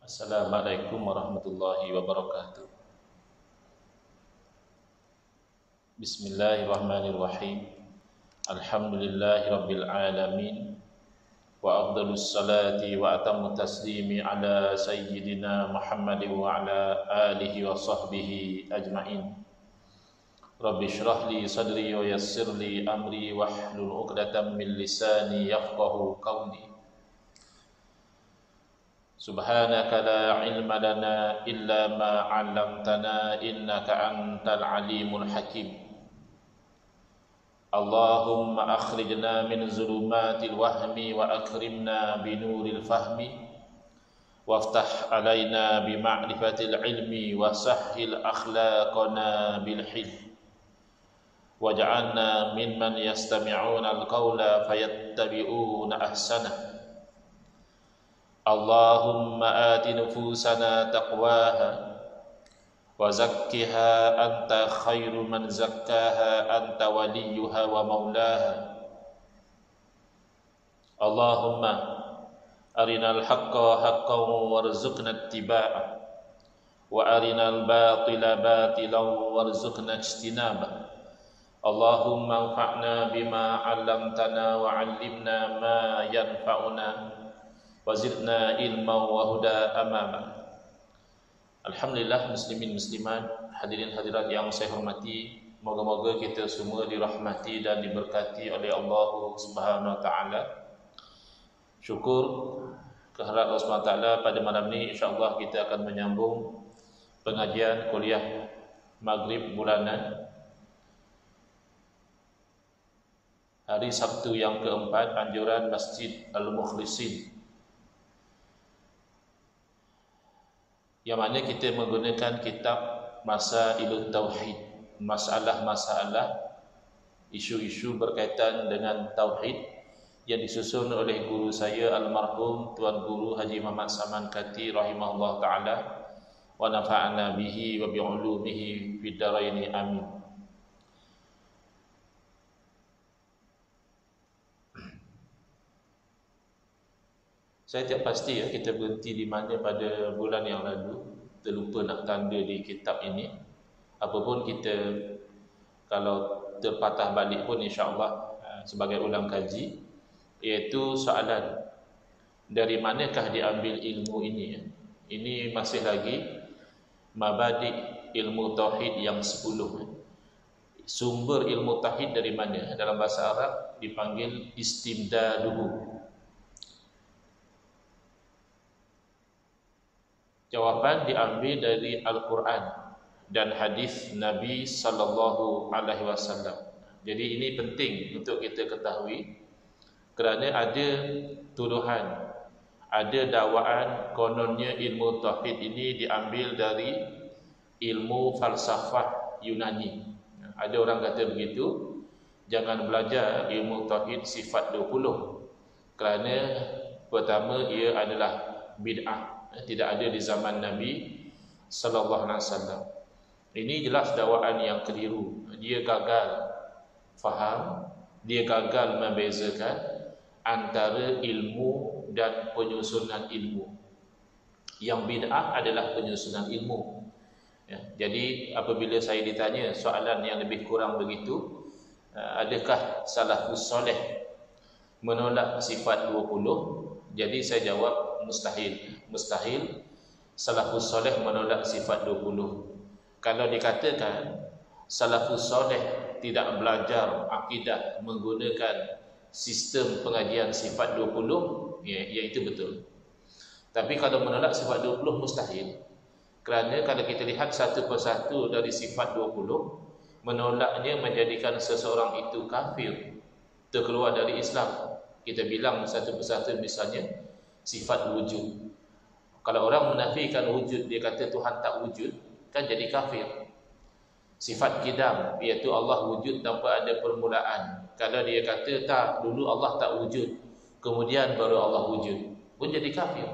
Assalamualaikum warahmatullahi wabarakatuh. Bismillahirrahmanirrahim. Alhamdulillahi rabbil alamin. Wa afdalus salati wa atammu taslimi ala sayyidina Muhammadin wa ala alihi wa sahbihi ajma'in. Rabbi shrah li sadri wa yassir li amri wahlul 'uqdatam min lisani yafqahu qawli. Subhanaka la ilma lana illa ma 'allamtana innaka antal alimul hakim. Allahumma akhrijna min zulumatil wahmi wa akrimna binuril fahmi waftah alaina bima'rifatil ilmi wa sahhil akhlaqana bil hilm waj'alna mimman yastami'una al-qawla fayattabi'una ahsanah. Allahumma ati nufusana taqwaha wa zakkiha anta khairu man zakkaha anta waliyuha wa maulaha. Allahumma arinal haqqa haqqan warzuqna ittiba'ah wa arinal batila batilan warzuqna ijtinabah. Allahumma anfa'na bima 'allamtana wa 'allimna ma yanfa'una wazidna ilma wa huda amama. Alhamdulillah, muslimin muslimat, hadirin hadirat yang saya hormati, moga-moga kita semua dirahmati dan diberkati oleh Allah Subhanahu wa taala. Syukur kehadirat Allah Subhanahu wa taala, pada malam ini insya-Allah kita akan menyambung pengajian kuliah Maghrib bulanan hari Sabtu yang keempat, anjuran Masjid Al-Mukhlisin, yang mana kita menggunakan kitab Masailul Tauhid, masalah-masalah, isu-isu berkaitan dengan tauhid yang disusun oleh guru saya almarhum Tuan Guru Haji Muhammad Saman Kati rahimahullah taala wa nafa'ana bihi wa bi'ulumihi fid dharain amin. Saya tidak pasti kita berhenti di mana pada bulan yang lalu. Terlupa nak tanda di kitab ini. Apapun kita, kalau terpatah balik pun insya-Allah sebagai ulang kaji, iaitu soalan dari manakah diambil ilmu ini. Ini masih lagi mabadi' ilmu tauhid yang 10. Sumber ilmu tauhid dari mana? Dalam bahasa Arab dipanggil istimdaduhu. Jawapan diambil dari Al-Quran dan hadis Nabi sallallahu alaihi wasallam. Jadi ini penting untuk kita ketahui, kerana ada tuduhan, ada dakwaan kononnya ilmu tauhid ini diambil dari ilmu falsafah Yunani. Ada orang kata begitu, jangan belajar ilmu tauhid sifat 20, kerana pertama ia adalah bid'ah, tidak ada di zaman Nabi sallallahu alaihi wasallam. Ini jelas dakwaan yang keliru. Dia gagal faham, dia gagal membezakan antara ilmu dan penyusunan ilmu. Yang bid'ah adalah penyusunan ilmu. Jadi apabila saya ditanya soalan yang lebih kurang begitu, adakah salafus soleh menolak sifat 20? Jadi saya jawab mustahil. Mustahil salafus soleh menolak sifat 20. Kalau dikatakan salafus soleh tidak belajar akidah menggunakan sistem pengajian sifat 20, ya itu betul. Tapi kalau menolak sifat 20 mustahil. Kerana kalau kita lihat satu persatu dari sifat 20, menolaknya menjadikan seseorang itu kafir, terkeluar dari Islam. Kita bilang satu persatu, misalnya sifat wujud. Kalau orang menafikan wujud, dia kata Tuhan tak wujud, kan jadi kafir. Sifat qidam, iaitu Allah wujud tanpa ada permulaan. Kalau dia kata tak, dulu Allah tak wujud, kemudian baru Allah wujud, pun jadi kafir.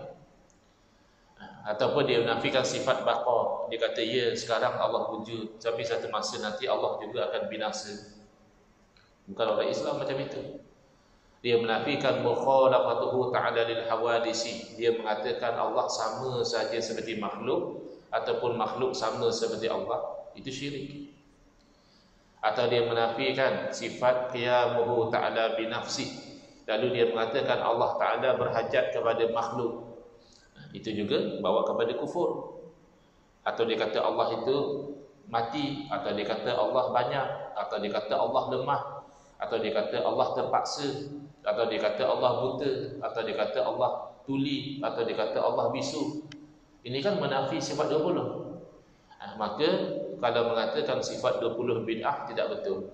Ataupun dia menafikan sifat baqa, dia kata ya sekarang Allah wujud, tapi satu masa nanti Allah juga akan binasa. Bukan orang Islam macam itu. Dia menafikan mukhalafatuhu ta'ala lil hawadisi. Dia mengatakan Allah sama saja seperti makhluk ataupun makhluk sama seperti Allah. Itu syirik. Atau dia menafikan sifat qiyamuhu ta'ala binafsih. Lalu dia mengatakan Allah Ta'ala berhajat kepada makhluk. Itu juga bawa kepada kufur. Atau dia kata Allah itu mati, atau dia kata Allah banyak, atau dia kata Allah lemah, atau dia kata Allah terpaksa, atau dia kata Allah buta, atau dia kata Allah tuli, atau dia kata Allah bisu. Ini kan menafi sifat 20. Maka kalau mengatakan sifat 20 bid'ah tidak betul.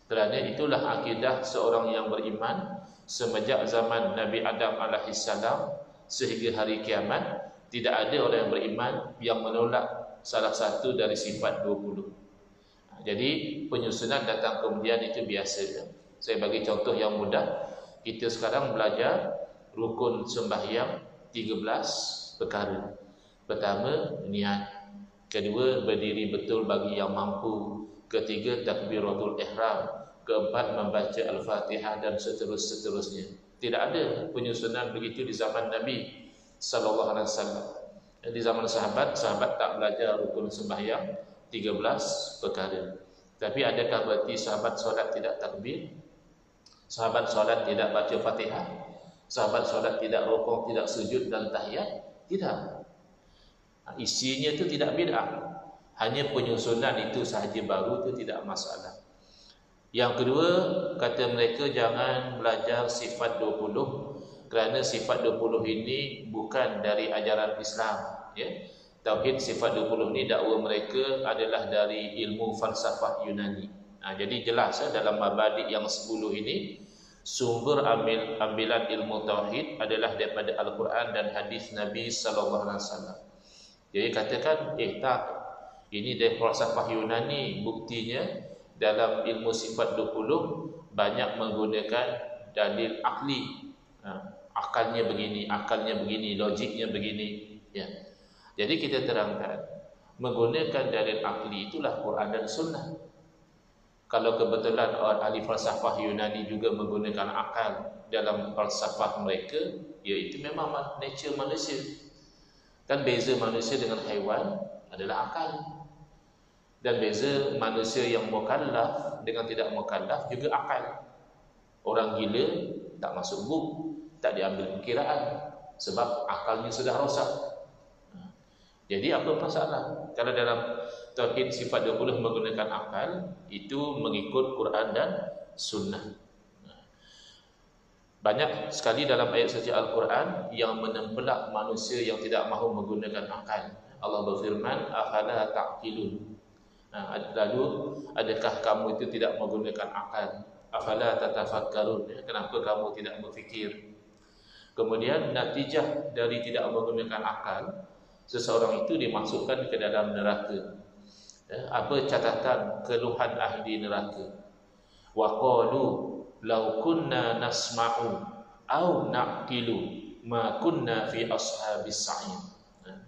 Kerana itulah akidah seorang yang beriman semenjak zaman Nabi Adam alaihissalam sehingga hari kiamat. Tidak ada orang yang beriman yang menolak salah satu dari sifat 20. Jadi penyusunan datang kemudian itu biasa. Saya bagi contoh yang mudah. Kita sekarang belajar rukun sembahyang 13 perkara. Pertama, niat. Kedua, berdiri betul bagi yang mampu. Ketiga, takbiratul ihram. Keempat, membaca Al-Fatihah dan seterusnya. Tidak ada penyusunan begitu di zaman Nabi sallallahu alaihi wasallam. Di zaman sahabat tak belajar rukun sembahyang 13 perkara. Tapi adakah berarti sahabat solat tidak takbir? Sahabat solat tidak baca Fatihah? Sahabat solat tidak rukuk, tidak sujud dan tahiyat? Tidak. Isinya itu tidak bid'ah. Hanya penyusunan itu sahaja baru, itu tidak masalah. Yang kedua, kata mereka jangan belajar sifat 20 kerana sifat 20 ini bukan dari ajaran Islam, ya. Tauhid sifat 20 ni dakwa mereka adalah dari ilmu falsafah Yunani. Jadi jelas dalam mabadi yang 10 ini sumber ambilan ilmu tauhid adalah daripada Al-Quran dan hadis Nabi sallallahu alaihi wasallam. Jadi katakan tak, ini dari falsafah Yunani. Buktinya dalam ilmu sifat 20 banyak menggunakan dalil akli. Akalnya begini, logiknya begini, ya. Jadi kita terangkan menggunakan dalil akli itulah Quran dan Sunnah. Kalau kebetulan ahli falsafah Yunani juga menggunakan akal dalam falsafah mereka, ya itu memang nature manusia. Kan beza manusia dengan haiwan adalah akal. Dan beza manusia yang mukallaf dengan tidak mukallaf juga akal. Orang gila tak masuk buk, tak diambil perkiraan sebab akalnya sudah rosak. Jadi apa masalah? Kalau dalam tauhid sifat 20 menggunakan akal, itu mengikut Quran dan Sunnah. Banyak sekali dalam ayat suci Al-Quran yang menempelak manusia yang tidak mahu menggunakan akal. Allah berfirman, afala ta'qilun. Lalu, adakah kamu itu tidak menggunakan akal? Afala tatafakkarun. Kenapa kamu tidak berfikir? Kemudian, natijah dari tidak menggunakan akal, seseorang itu dimasukkan ke dalam neraka. Apa catatan keluhan ahli neraka? Wa qalu law kunna nasma'u aw na'qilu ma kunna fi ashabis sa'in.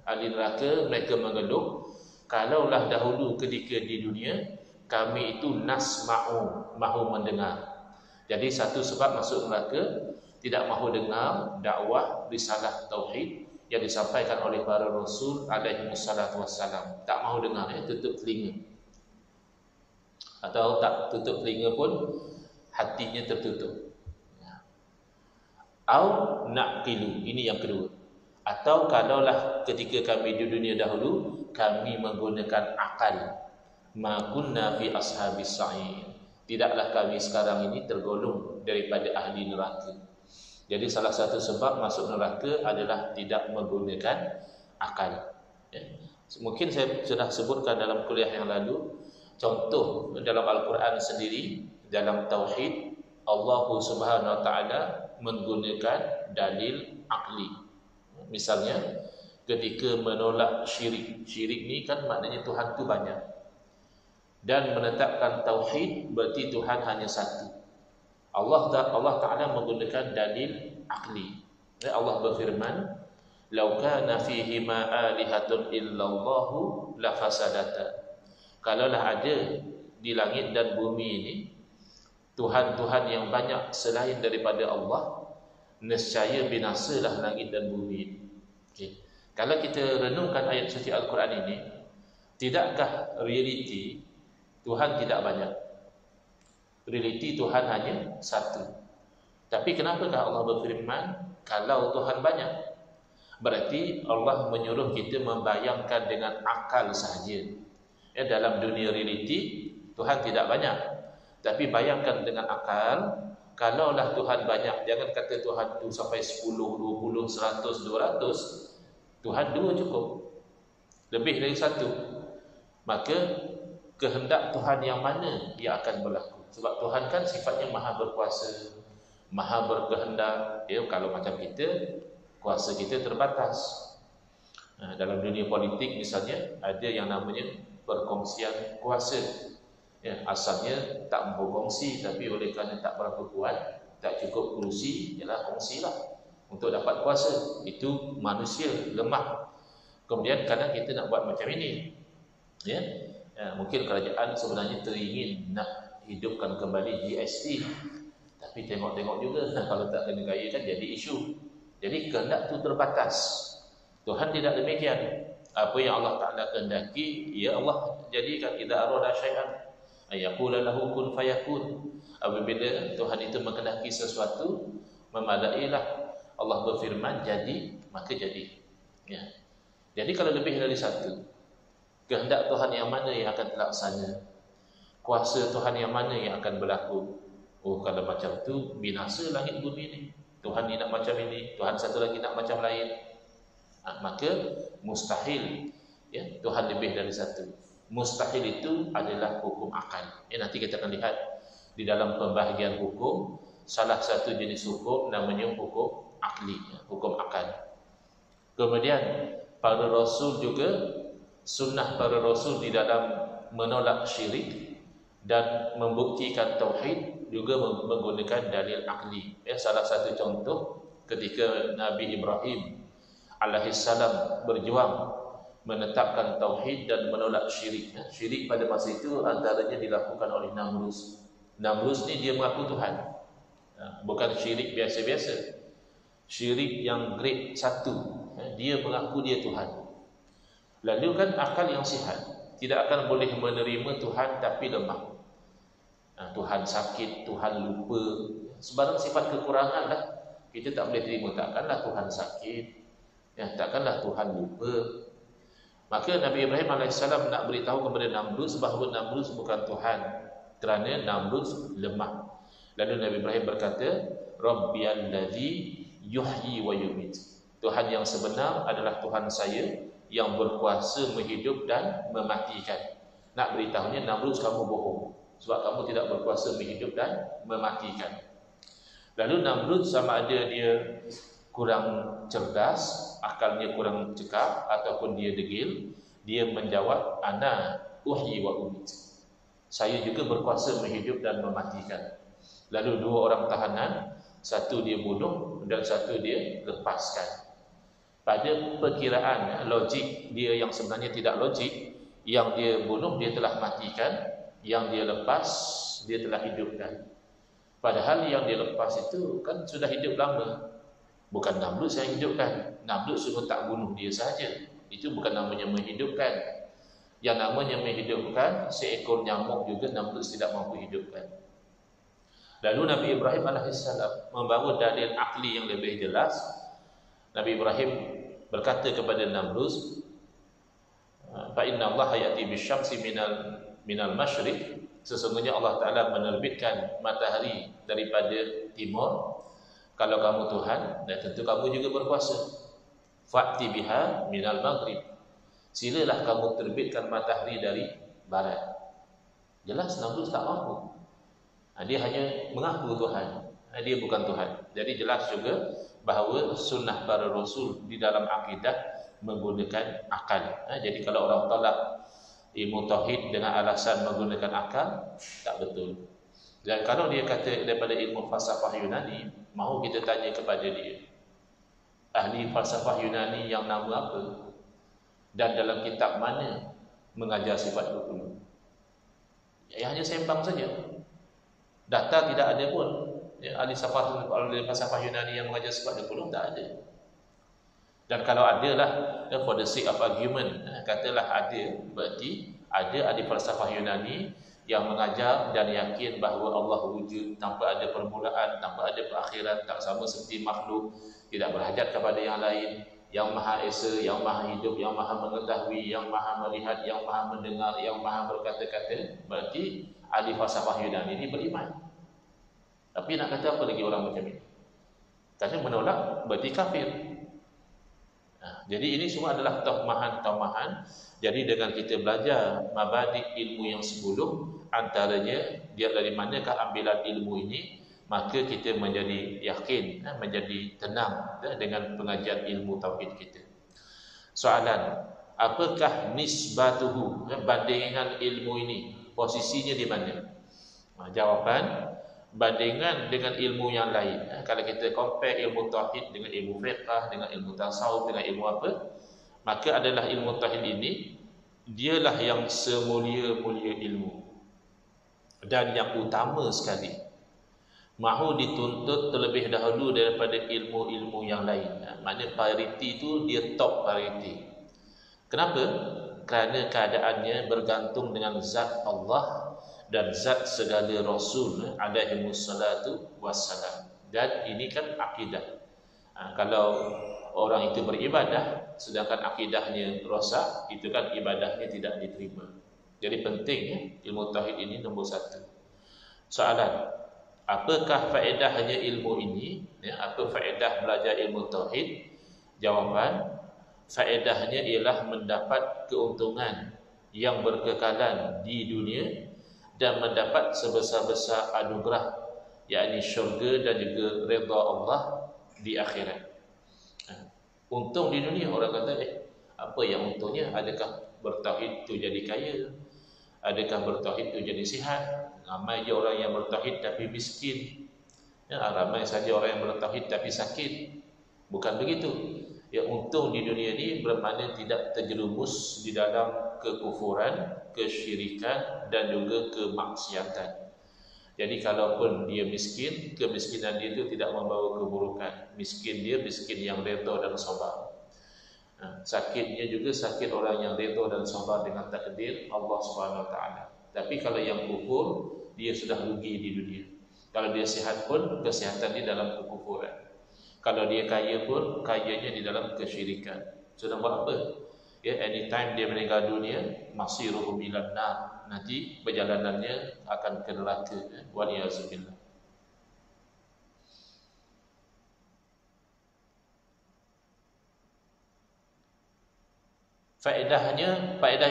Ahli neraka mereka mengeluh, kalaulah dahulu ketika di dunia kami itu nasma'u, mahu mendengar. Jadi satu sebab masuk neraka tidak mahu dengar dakwah risalah tauhid yang disampaikan oleh para rasul alaihi wassalatu wassalam. Tak mahu dengar, tutup telinga. Atau tak tutup telinga pun hatinya tertutup. Au naqilu, ini yang kedua. Atau kalaulah ketika kami di dunia dahulu kami menggunakan akal, ma kunna fi ashabis sa'in. Tidaklah kami sekarang ini tergolong daripada ahli neraka. Jadi salah satu sebab masuk neraka adalah tidak menggunakan akal. Mungkin saya sudah sebutkan dalam kuliah yang lalu, contoh dalam Al-Quran sendiri, dalam tauhid, Allah Subhanahu wa taala menggunakan dalil akli. Misalnya ketika menolak syirik. Syirik ni kan maknanya Tuhan tu banyak. Dan menetapkan tauhid berarti Tuhan hanya satu. Allah Ta'ala menggunakan dalil akli. Allah berfirman, "Lau kana fihi ma alihatun illallahu la fasadata." Kalaulah ada di langit dan bumi ini, kami itu 10 Tuhan-Tuhan yang banyak selain daripada Allah, nescaya binasalah langit dan bumi. Okay. Kalau kita renungkan ayat suci Al-Quran ini, tidakkah realiti Tuhan tidak banyak? Realiti Tuhan hanya satu. Tapi kenapakah Allah berfirman kalau Tuhan banyak? Berarti Allah menyuruh kita membayangkan dengan akal sahaja. Ya, dalam dunia realiti Tuhan tidak banyak. Tapi bayangkan dengan akal, kalaulah Tuhan banyak, jangan kata Tuhan tu sampai 10, 20, 100, 200. Tuhan dua cukup. Lebih dari satu. Maka kehendak Tuhan yang mana dia akan berlaku? Sebab Tuhan kan sifatnya maha berkuasa, maha berkehendak. Ya, kalau macam kita, kuasa kita terbatas. Dalam dunia politik misalnya, ada yang namanya perkongsian kuasa. Ya, asalnya tak berkongsi, tapi oleh kerana tak berapa kuat, tak cukup kerusi, ialah kongsilah untuk dapat kuasa. Itu manusia lemah. Kemudian kadang kita nak buat macam ini. Ya, mungkin kerajaan sebenarnya teringin nak hidupkan kembali GST, tapi tengok-tengok juga kalau tak kena gaya kan jadi isu. Jadi kehendak tu terbatas. Tuhan tidak demikian. Apa yang Allah Ta'ala kehendaki, ya Allah jadikan. Idza arada syai'an ayaqula lahu kun fayakun. Apabila Tuhan itu menghendaki sesuatu, memadailah Allah berfirman jadi, maka jadi. Ya. Jadi kalau lebih dari satu, kehendak Tuhan yang mana yang akan terlaksana? Kuasa Tuhan yang mana yang akan berlaku? Oh, kalau macam tu binasa langit bumi ni. Tuhan ni nak macam ini, Tuhan satu lagi nak macam lain. Maka mustahil, ya, Tuhan lebih dari satu. Mustahil itu adalah hukum akal. Nanti kita akan lihat di dalam pembahagian hukum, salah satu jenis hukum namanya hukum akli, hukum akal. Kemudian para rasul juga, sunnah para rasul di dalam menolak syirik dan membuktikan tauhid juga menggunakan dalil akli. Salah satu contoh ketika Nabi Ibrahim alaihissalam berjuang menetapkan tauhid dan menolak syirik. Syirik pada masa itu antaranya dilakukan oleh Namrus. Namrus ni dia mengaku Tuhan. Bukan syirik biasa-biasa. Syirik yang grade 1. Dia mengaku dia Tuhan. Lalu kan akal yang sihat tidak akan boleh menerima Tuhan tapi lemah. Tuhan sakit, Tuhan lupa, sebarang sifat kekurangan lah kita tak boleh terima. Takkanlah Tuhan sakit, takkanlah Tuhan lupa. Maka Nabi Ibrahim AS nak beritahu kepada Namrus bahawa Namrus bukan Tuhan, kerana Namrus lemah. Lalu Nabi Ibrahim berkata, Rabbiyalladzi yuhyi wa yumit. Tuhan yang sebenar adalah Tuhan saya yang berkuasa menghidup dan mematikan. Nak beritahunya, Namrus kamu bohong, sebab kamu tidak berkuasa menghidup dan mematikan. Lalu Namrus sama ada dia kurang cerdas, akalnya kurang cekap, ataupun dia degil, dia menjawab, ana uhyi wa umit. Saya juga berkuasa menghidup dan mematikan. Lalu dua orang tahanan, satu dia bunuh dan satu dia lepaskan. Pada perkiraan logik dia yang sebenarnya tidak logik, yang dia bunuh dia telah matikan, yang dia lepas dia telah hidupkan. Padahal yang dia lepas itu kan sudah hidup lama. Bukan Namrud yang hidupkan. Namrud cuma tak bunuh dia sahaja. Itu bukan namanya menghidupkan. Yang namanya menghidupkan, seekor nyamuk juga Namrud tidak mampu hidupkan. Lalu Nabi Ibrahim AS membawa dalil akli yang lebih jelas. Nabi Ibrahim berkata kepada Namrud, fa inna Allah ya'ti bisyamsi minal masyriq. Sesungguhnya Allah Ta'ala menerbitkan matahari daripada timur. Kalau kamu Tuhan, dan tentu kamu juga berkuasa. Fa'ti biha minal maghrib. Silalah kamu terbitkan matahari dari barat. Jelas Namrud tak mampu. Dia hanya mengaku Tuhan. Dia bukan Tuhan. Jadi jelas juga bahawa sunnah para rasul di dalam akidah menggunakan akal. Jadi kalau orang tolak ilmu tauhid dengan alasan menggunakan akal, tak betul. Dan kalau dia kata daripada ilmu falsafah Yunani, mahu kita tanya kepada dia, ahli falsafah Yunani yang nama apa? Dan dalam kitab mana mengajar sifat 20? Ya, hanya sembang saja. Data tidak ada pun. Ya, ahli falsafah Yunani yang mengajar sifat 20 tak ada. Dan kalau ada lah, for the sake of argument, katalah ada, berarti ada ahli falsafah Yunani yang mengajar dan yakin bahawa Allah wujud tanpa ada permulaan, tanpa ada perakhiran, tak sama seperti makhluk, tidak berhajat kepada yang lain, yang Maha Esa, yang Maha Hidup, yang Maha Mengetahui, yang Maha Melihat, yang Maha Mendengar, yang Maha Berkata-kata. Berarti ahli falsafah Yunani ini beriman. Tapi nak kata apa lagi orang macam ini? Kerana menolak berarti kafir. Jadi ini semua adalah taumahan. Jadi dengan kita belajar mabadi ilmu yang sebelum, antaranya dia dari manakah ambilan ilmu ini, maka kita menjadi yakin, menjadi tenang dengan pengajian ilmu tauhid kita. Soalan, apakah nisbatuhu, bandingan ilmu ini, posisinya di mana? Jawapan, bandingan dengan ilmu yang lain. Kalau kita compare ilmu tauhid dengan ilmu fiqh, dengan ilmu tasawuf, dengan ilmu apa, maka adalah ilmu tauhid ini dialah yang semulia-mulia ilmu dan yang utama sekali. Mahu dituntut terlebih dahulu daripada ilmu-ilmu yang lain. Maknanya priority itu dia top priority. Kenapa? Kerana keadaannya bergantung dengan zat Allah dan zat segala Rasul alaihi wassalatu wassalam. Dan ini kan akidah. Kalau orang itu beribadah sedangkan akidahnya rosak, itu kan ibadahnya tidak diterima. Jadi penting ilmu tauhid ini nombor 1. Soalan, apakah faedahnya ilmu ini? Apa faedah belajar ilmu tauhid? Jawapan, faedahnya ialah mendapat keuntungan yang berkekalan di dunia dan mendapat sebesar-besar anugerah, yakni syurga dan juga redha Allah di akhirat. Untung di dunia, orang kata apa yang untungnya? Adakah bertauhid itu jadi kaya? Adakah bertauhid itu jadi sihat? Ramai je orang yang bertauhid tapi miskin. Ramai saja orang yang bertauhid tapi sakit. Bukan begitu. Untung di dunia ini bermakna tidak terjerumus di dalam kekufuran, kesyirikan dan juga kemaksiatan. Jadi kalaupun dia miskin, kemiskinan dia itu tidak membawa keburukan. Miskin dia miskin yang redha dan sabar. Sakitnya juga sakit orang yang redha dan sabar dengan takdir Allah Subhanahu Wa Taala. Tapi kalau yang kufur, dia sudah rugi di dunia. Kalau dia sihat pun, kesihatan dia dalam kekufuran. Kalau dia kaya pun, kayanya di dalam kesyirikan. Sudah buat apa? Anytime dia meninggal dunia, masiruhu ilan nar. Nanti perjalanannya akan ke neraka. Waliyazubillah. Faedah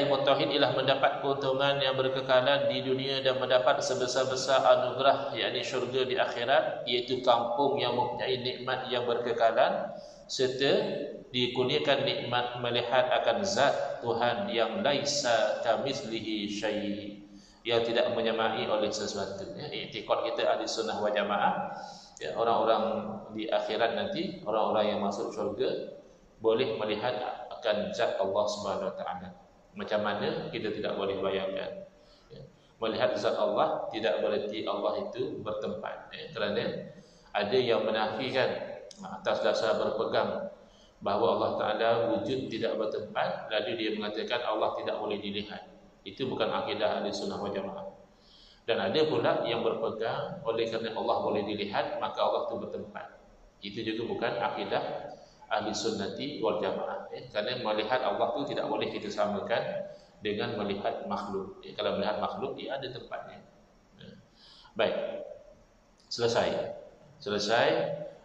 ilmu tauhid ialah mendapat keuntungan yang berkekalan di dunia dan mendapat sebesar-besar anugerah, yakni syurga di akhirat, iaitu kampung yang mempunyai nikmat yang berkekalan serta dikurniakan nikmat melihat akan zat Tuhan yang laisa kamitslihi syai', yang tidak menyamai oleh sesuatu. I'tiqad kita ahli sunnah wal jamaah, orang-orang di akhirat nanti, orang-orang yang masuk syurga boleh melihat akan zat Allah Subhanahu Wa Taala. Macam mana kita tidak boleh bayangkan. Melihat zat Allah tidak berarti Allah itu bertempat. Kerana ada yang menafikan atas dasar berpegang bahawa Allah Ta'ala wujud tidak bertempat, lalu dia mengatakan Allah tidak boleh dilihat. Itu bukan akidah ahli sunnah wal jamaah. Dan ada pula yang berpegang oleh kerana Allah boleh dilihat maka Allah itu bertempat. Itu juga bukan akidah ahli sunnati wal jamaah. Kerana melihat Allah itu tidak boleh kita samakan dengan melihat makhluk. Kalau melihat makhluk, dia ada tempatnya. Baik, selesai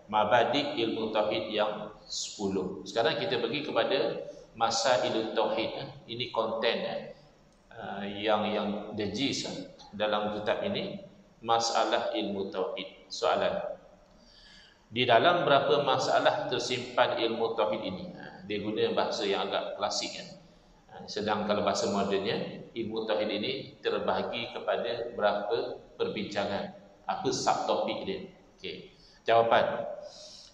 mabadi ilmu tauhid yang 10. Sekarang kita pergi kepada masailul tauhid. Ini konten yang dejis dalam kitab ini, masalah ilmu tauhid. Soalan, di dalam berapa masalah tersimpan ilmu tauhid ini? Dia guna bahasa yang agak klasik kan. Sedang kalau bahasa modennya, ilmu tauhid ini terbahagi kepada berapa perbincangan. Apa subtopik dia? Okey. Jawapan,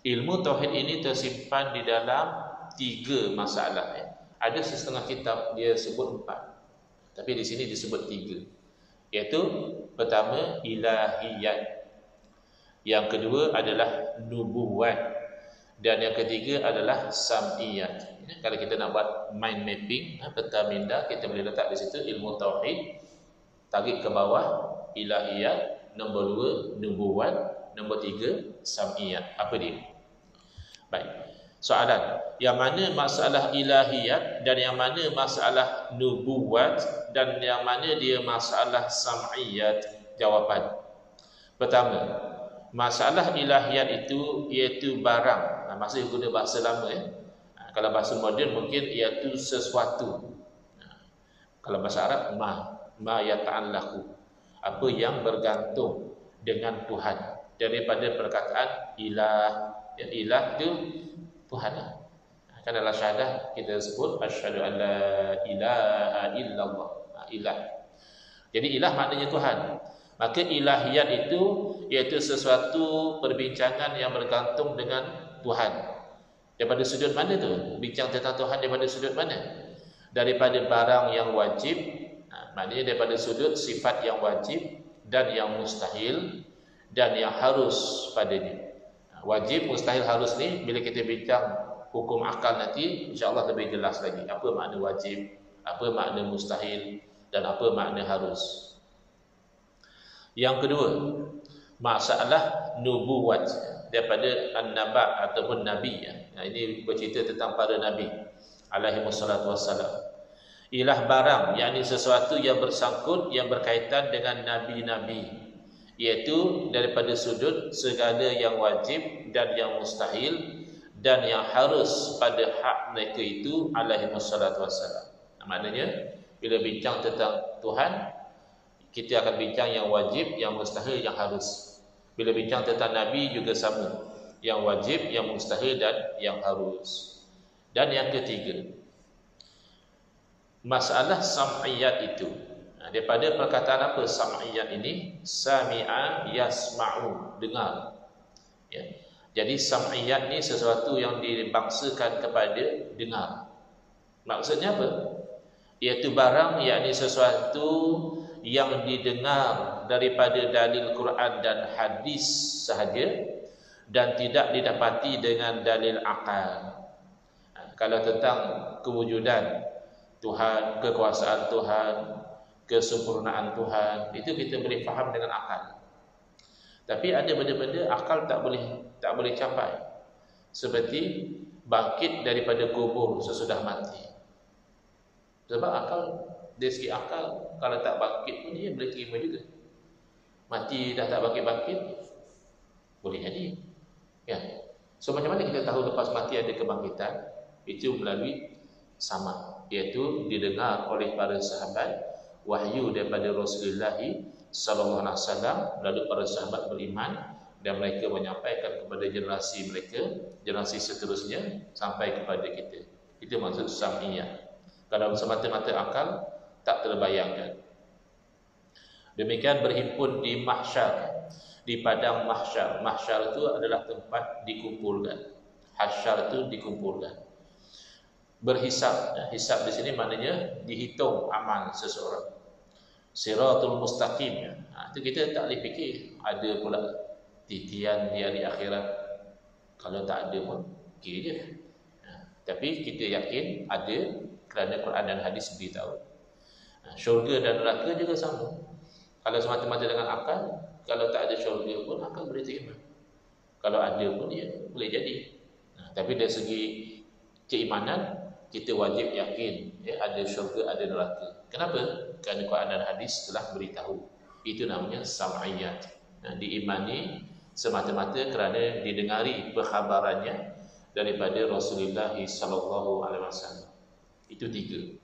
ilmu tauhid ini tersimpan di dalam 3 masalah. Ada setengah kitab dia sebut 4, tapi di sini disebut 3. Iaitu pertama ilahiyat, yang kedua adalah nubuwat, dan yang ketiga adalah sam'iyat. Kalau kita nak buat mind mapping, peta minda, kita boleh letak di situ ilmu tauhid, tarik ke bawah ilahiyat, nombor 2 nubuwat, nombor 3 sam'iyat. Apa dia? Baik. Soalan, yang mana masalah ilahiyat dan yang mana masalah nubuwat dan yang mana dia masalah sam'iyat? Jawapan. Pertama, masalah ilahiyat itu iaitu barang. Maksudnya guna bahasa lama ya. Kalau bahasa moden mungkin iaitu sesuatu. Kalau bahasa Arab ma yata'allaqu, apa yang bergantung dengan Tuhan. Daripada perkataan ilah. Ya, ilah itu Tuhan. Kan dalam syahadah kita sebut asyhadu an la ilaha illallah. Ilah. Jadi ilah maknanya Tuhan. Maka ilahiyat itu iaitu sesuatu perbincangan yang bergantung dengan Tuhan. Daripada sudut mana tu? Bincang tentang Tuhan daripada sudut mana? Daripada barang yang wajib, maknanya daripada sudut sifat yang wajib dan yang mustahil dan yang harus padanya. Wajib, mustahil, harus ni bila kita bincang hukum akal nanti, insya-Allah lebih jelas lagi apa makna wajib, apa makna mustahil dan apa makna harus. Yang kedua, masalah nubuwat daripada an-naba ataupun nabi. Ini bercerita tentang para nabi alaihi wassalatu wassalam. Ilah barang, yakni sesuatu yang bersangkut, yang berkaitan dengan nabi-nabi, iaitu daripada sudut segala yang wajib dan yang mustahil dan yang harus pada hak mereka itu alaihi wassalatu wassalam. Maknanya bila bincang tentang Tuhan, kita akan bincang yang wajib, yang mustahil, yang harus. Bila bincang tentang Nabi juga sama, yang wajib, yang mustahil dan yang harus. Dan yang ketiga, masalah sam'iyat itu. Daripada perkataan apa sam'iyat ini? Sami'a yasma'u, dengar. Ya. Jadi sam'iyat ni sesuatu yang dibangsakan kepada dengar. Maksudnya apa? Iaitu barang, yakni sesuatu yang didengar daripada dalil Quran dan hadis sahaja dan tidak didapati dengan dalil akal. Kalau tentang kewujudan Tuhan, kekuasaan Tuhan, kesempurnaan Tuhan, itu kita boleh faham dengan akal. Tapi ada benda-benda akal tak boleh capai. Seperti bangkit daripada kubur sesudah mati. Sebab akal, dari segi akal, kalau tak bangkit pun dia boleh terima juga. Mati dah tak bangkit-bangkit, boleh jadi. Ya. So macam mana kita tahu lepas mati ada kebangkitan? Itu melalui sama, iaitu didengar oleh para sahabat, wahyu daripada Rasulullah sallallahu alaihi wasallam, lalu para sahabat beriman dan mereka menyampaikan kepada generasi mereka, generasi seterusnya sampai kepada kita. Itu maksud sam'iyah. Kalau semata-mata akal tak terbayangkan. Demikian berhimpun di mahsyar, di padang mahsyar. Mahsyar itu adalah tempat dikumpulkan. Hasyar itu dikumpulkan. Berhisab. Hisab di sini maknanya dihitung amal seseorang. Siratul mustaqim. Itu kita tak boleh fikir ada pula titian di hari akhirat. Kalau tak ada pun kira je. Tapi kita yakin ada kerana Quran dan hadis beritahu. Syurga dan neraka juga sama. Kalau semata-mata dengan akal, kalau tak ada syurga pun akal boleh terima. Kalau ada pun dia boleh jadi. Tapi dari segi keimanan, kita wajib yakin ada syurga, ada neraka. Kenapa? Kerana Quran dan hadis telah beritahu. Itu namanya sam'iyat. Diimani semata-mata kerana didengari perkhabarannya daripada Rasulullah sallallahu alaihi wasallam. Itu 3.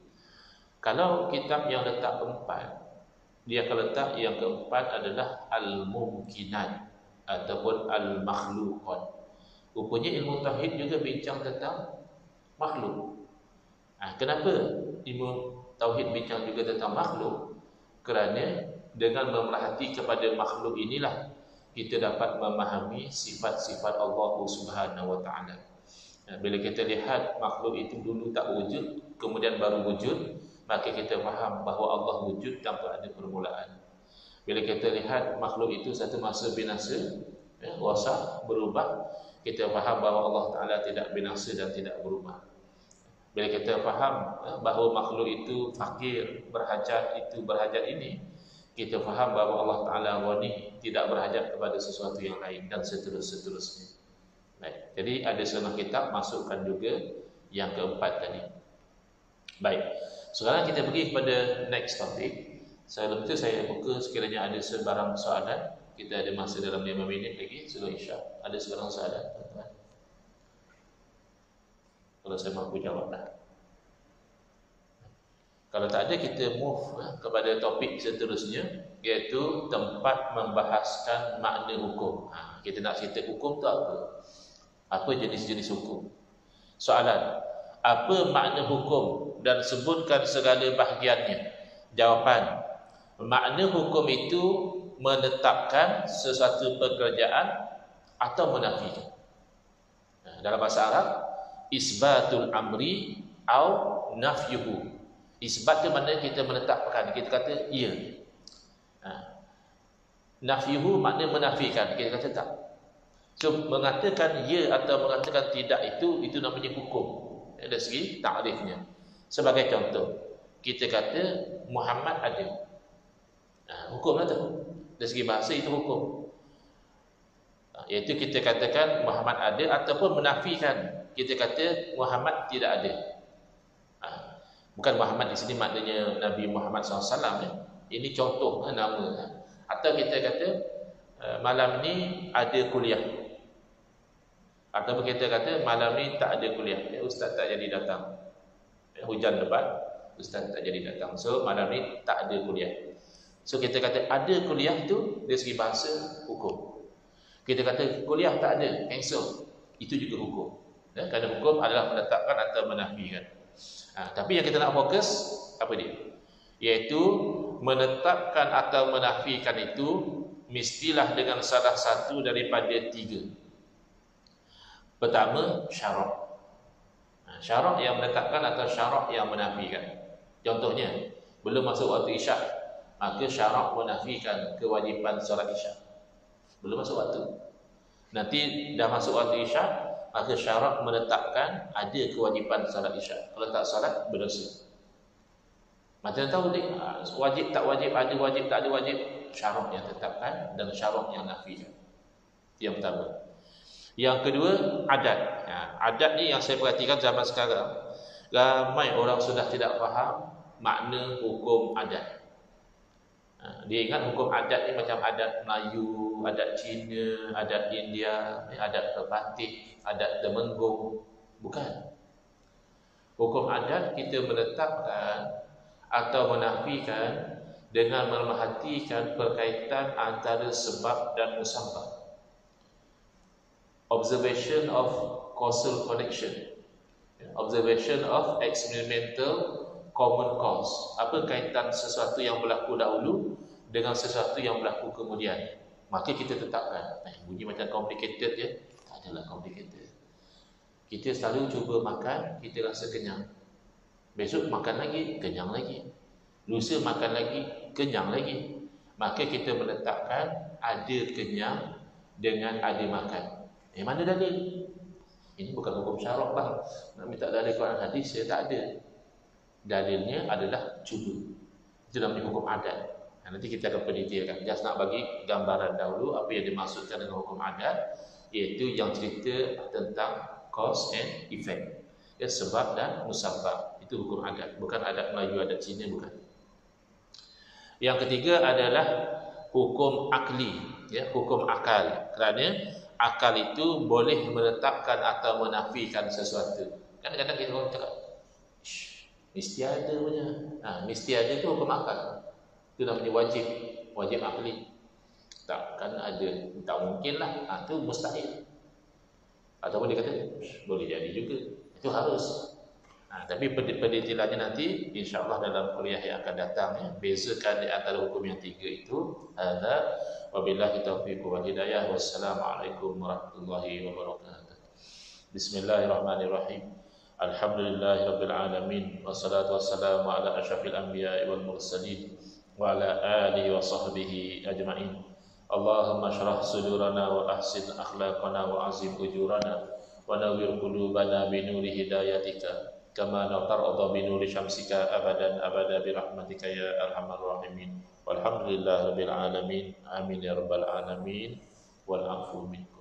Kalau kitab yang letak 4, dia akan letak yang keempat adalah al-mumkinat ataupun al-makhluqat. Rupanya ilmu tauhid juga bincang tentang makhluk. Kenapa ilmu tauhid bincang juga tentang makhluk? Kerana dengan memerhati kepada makhluk inilah kita dapat memahami sifat-sifat Allah Subhanahu wa taala. Bila kita lihat makhluk itu dulu tak wujud, kemudian baru wujud, maka kita faham bahawa Allah wujud tanpa ada permulaan. Bila kita lihat makhluk itu satu masa binasa, rosak, berubah, kita faham bahawa Allah Ta'ala tidak binasa dan tidak berubah. Bila kita faham bahawa makhluk itu fakir, berhajat ini, kita faham bahawa Allah Ta'ala ghani, tidak berhajat kepada sesuatu yang lain, dan seterusnya. Baik. Jadi ada setengah kitab masukkan juga yang keempat tadi. Baik. Sekarang kita pergi kepada next topic. Sebelum itu saya buka sekiranya ada sebarang soalan. Kita ada masa dalam 5 minit lagi sebelum Isya. Ada sebarang soalan, tuan-tuan? Kalau saya mampu jawablah. Kalau tak ada, kita move kepada topik seterusnya, iaitu tempat membahaskan makna hukum. Kita nak cerita hukum tu apa? Apa jenis-jenis hukum? Soalan, apa makna hukum dan sebutkan segala bahagiannya? Jawapan, makna hukum itu menetapkan sesuatu pekerjaan atau menafikan. Dalam bahasa Arab, isbatul amri au nafyuhu. Isbat itu maknanya kita menetapkan, kita kata ya. Nafyuhu makna menafikan, kita kata tak. So mengatakan ya atau mengatakan tidak itu namanya hukum dari segi takrifnya. Sebagai contoh, kita kata Muhammad ada. Hukum lah tu. Dari segi bahasa itu hukum. Iaitu kita katakan Muhammad ada ataupun menafikan. Kita kata Muhammad tidak ada. Bukan Muhammad di sini maknanya Nabi Muhammad SAW ya. Ini contoh nama. Atau kita kata malam ni ada kuliah. Ataupun kita kata malam ni tak ada kuliah. Ustaz tak jadi datang. Hujan lebat, ustaz tak jadi datang. So malam ni tak ada kuliah. So kita kata ada kuliah tu dari segi bahasa hukum. Kita kata kuliah tak ada, cancel. Itu juga hukum. Kerana hukum adalah menetapkan atau menafikan. Tapi yang kita nak fokus apa dia? Iaitu menetapkan atau menafikan itu mestilah dengan salah satu daripada 3. Pertama, syarak. Syarak yang menetapkan atau syarak yang menafikan. Contohnya, belum masuk waktu isyak, maka syarak menafikan kewajipan solat isyak. Belum masuk waktu. Nanti dah masuk waktu isyak, maka syarak menetapkan ada kewajipan solat isyak. Kalau tak solat, berdosa. Macam tahu ni, wajib tak wajib, ada wajib tak ada wajib. Syarak yang tetapkan dan syarak yang nafikan. Yang pertama. Yang kedua, adat. Adat ni yang saya perhatikan zaman sekarang, ramai orang sudah tidak faham makna hukum adat. Dia ingat hukum adat ni macam adat Melayu, adat Cina, adat India, adat Terpatih, adat Temenggung. Bukan. Hukum adat kita menetapkan atau menafikan dengan memerhatikan perkaitan antara sebab dan musabbab. Observation of causal connection, observation of experimental common cause. Apa kaitan sesuatu yang berlaku dahulu dengan sesuatu yang berlaku kemudian? Maka kita tetapkan. Bunyi macam complicated ya? Tak adalah complicated. Kita selalu cuba makan, kita rasa kenyang. Besok makan lagi, kenyang lagi. Lusa makan lagi, kenyang lagi. Maka kita menetapkan ada kenyang dengan ada makan. Mana dalil? Ini bukan hukum syarak bang. Nak minta dalil Quran hadis, saya tak ada. Dalilnya adalah cuba. Itu namanya hukum adat. Nanti kita akan pendetailkan. Just nak bagi gambaran dahulu apa yang dimaksudkan dengan hukum adat, iaitu yang cerita tentang cause and effect. Sebab dan musabbab. Itu hukum adat. Bukan adat Melayu, adat Cina, bukan. Yang ketiga adalah hukum akli, hukum akal. Kerana akal itu boleh menetapkan atau menafikan sesuatu. Kadang-kadang kita orang cakap, mesti ada punya. Mesti ada tu hukum akal. Itu namanya wajib, wajib akli. Takkan ada, tak mungkin lah. Itu mustahil. Ataupun dia kata, boleh jadi juga. Itu harus. Tapi pendetailannya nanti, insyaAllah dalam kuliah yang akan datang, bezakan di antara hukum yang 3 itu. Hadza wabillahi taufiq wal hidayah. Wassalamualaikum warahmatullahi wabarakatuh. Bismillahirrahmanirrahim. Alhamdulillahirabbil alamin. Wassalatu wassalamu ala asyrafil anbiya'i wal mursalin wa ala alihi wa sahbihi ajma'in. Allahumma shrah sudurana wa ahsin akhlaqana wa azim ujurana wa nawwir qulubana bi nuri hidayatika kama tarda bi nuri syamsika abadan abada bi rahmatika ya arhamar rahimin. Walhamdulillahirabbil alamin. Amin ya rabbal alamin. Wal afu minkum.